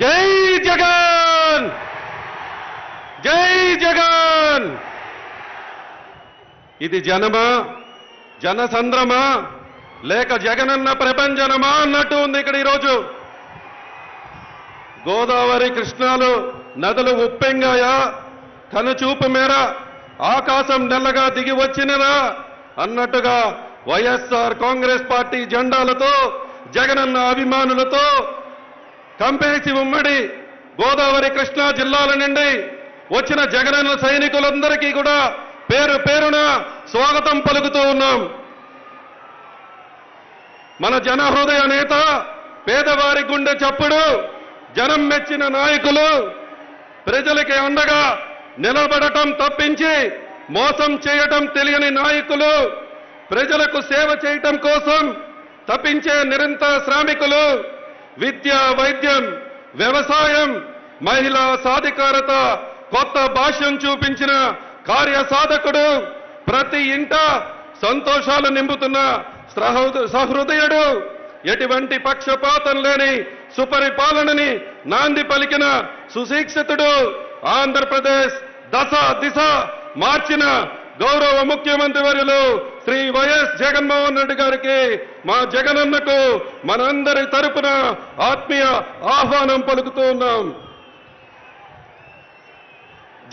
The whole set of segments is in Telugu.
జై జగన్, జై జగన్. ఇది జనమా, జనసంద్రమా, లేక జగనన్న ప్రపంచనమా అన్నట్టు ఉంది ఇక్కడ ఈరోజు. గోదావరి కృష్ణాలు నదులు ఉప్పెంగాయా, కనుచూపు మేర ఆకాశం నెల్లగా దిగి వచ్చినరా అన్నట్టుగా వైఎస్ఆర్ కాంగ్రెస్ పార్టీ జెండాలతో, జగనన్న అభిమానులతో కంపేసి ఉమ్మడి గోదావరి కృష్ణా జిల్లాల నుండి వచ్చిన జగనన్న సైనికులందరికీ కూడా పేరు పేరున స్వాగతం పలుకుతూ ఉన్నాం. మన జన హృదయ నేత, పేదవారి గుండె చప్పుడు, జనం మెచ్చిన నాయకులు, ప్రజలకి అండగా నిలబడటం తప్పించి మోసం చేయటం తెలియని నాయకులు, ప్రజలకు సేవ చేయటం కోసం తప్పించే నిరంతర శ్రామికులు, విద్య, వైద్యం, వ్యవసాయం, మహిళా సాధికారత, కొత్త భాష్యం చూపించిన కార్యసాధకుడు, ప్రతి ఇంట సంతోషాలు నింపుతున్న సహృదయుడు, ఎటువంటి పక్షపాతం లేని సుపరిపాలనని నాంది పలికిన సుశిక్షితుడు, ఆంధ్రప్రదేశ్ దశ దిశ మార్చిన గౌరవ ముఖ్యమంత్రి వర్యులు శ్రీ వైఎస్ జగన్మోహన్ రెడ్డి గారికి, మా జగనన్నకు మనందరి తరపున ఆత్మీయ ఆహ్వానం పలుకుతూ ఉన్నాం.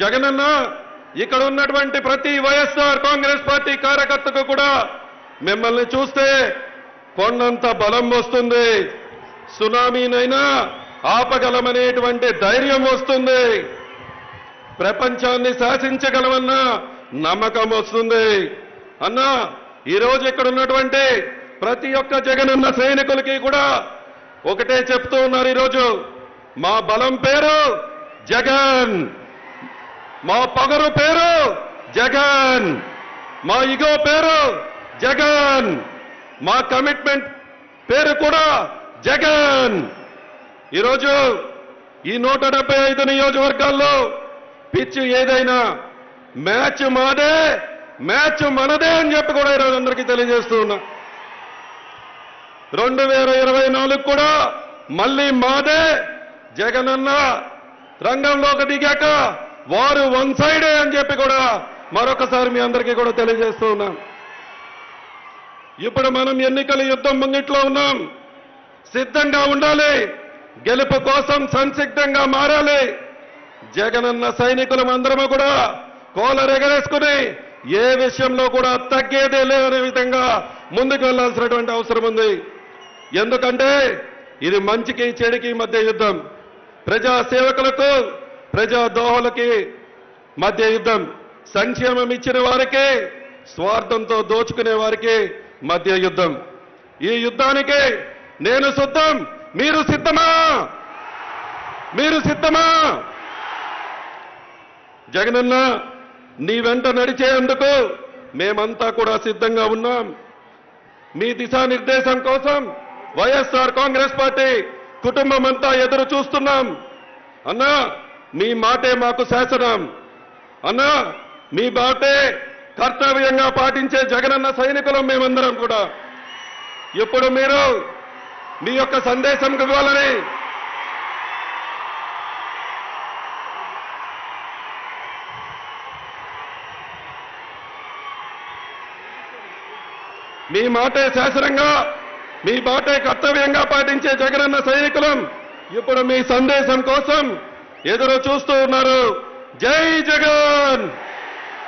జగనన్న ఇక్కడ ఉన్నటువంటి ప్రతి వైఎస్ఆర్ కాంగ్రెస్ పార్టీ కార్యకర్తకు కూడా మిమ్మల్ని చూస్తే కొండంత బలం వస్తుంది, సునామీనైనా ఆపగలమనేటువంటి ధైర్యం వస్తుంది, ప్రపంచాన్ని శాసించగలమన్న నమ్మకం వస్తుంది. అన్నా, ఈరోజు ఇక్కడ ఉన్నటువంటి ప్రతి ఒక్క జగనన్న సైనికులకి కూడా ఒకటే చెప్తూ ఉన్నారు. ఈరోజు మా బలం పేరు జగన్, మా పగరు పేరు జగన్, మా ఇగో పేరు జగన్, మా కమిట్మెంట్ పేరు కూడా జగన్. ఈరోజు ఈ 175 నియోజకవర్గాల్లో పిచ్చి ఏదైనా మ్యాచ్ మాదే, మ్యాచ్ మనదే అని చెప్పి కూడా ఈరోజు అందరికీ తెలియజేస్తూ ఉన్నా. 2024 కూడా మళ్ళీ మాదే. జగనన్న రంగంలోకి దిగాక వారు వన్ సైడే అని చెప్పి కూడా మరొకసారి మీ అందరికీ కూడా తెలియజేస్తూ ఉన్నాం. ఇప్పుడు మనం ఎన్నికల యుద్ధం ముంగిట్లో ఉన్నాం. సిద్ధంగా ఉండాలి, గెలుపు కోసం సంసిద్ధంగా మారాలి. జగనన్న సైనికులం అందరము కూడా కోలరెగరేసుకుని ఏ విషయంలో కూడా తగ్గేదే లేదనే విధంగా ముందుకు వెళ్లాల్సినటువంటి అవసరం ఉంది. ఎందుకంటే ఇది మంచికి చెడుకి మధ్య యుద్ధం, ప్రజా సేవకులకు ప్రజా దోహలకి మధ్య యుద్ధం, సంక్షేమం ఇచ్చిన వారికి స్వార్థంతో దోచుకునే వారికి మధ్య యుద్ధం. ఈ యుద్ధానికి నేను సిద్ధం, మీరు సిద్ధమా? మీరు సిద్ధమా? జగనన్న నీ వెంట నడిచేందుకు మేమంతా కూడా సిద్ధంగా ఉన్నాం. మీ దిశానిర్దేశం కోసం వైఎస్ఆర్ కాంగ్రెస్ పార్టీ కుటుంబం అంతా ఎదురు చూస్తున్నాం. అన్నా, మీ మాటే మాకు శాసనం. అన్నా, మీ మాటే కర్తవ్యంగా పాటించే జగనన్న సైనికులం మేమందరం కూడా. ఇప్పుడు మీరు మీ యొక్క సందేశం ఇవ్వాలని మీ మాటే శాసనంగా, మీ మాటే కర్తవ్యంగా పాటించే జగనన్న సైనికులం ఇప్పుడు మీ సందేశం కోసం ఎదురు చూస్తూ ఉన్నారు. జై జగన్,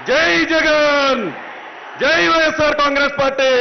జై జగన్, జై వైఎస్ఆర్ కాంగ్రెస్ పార్టీ.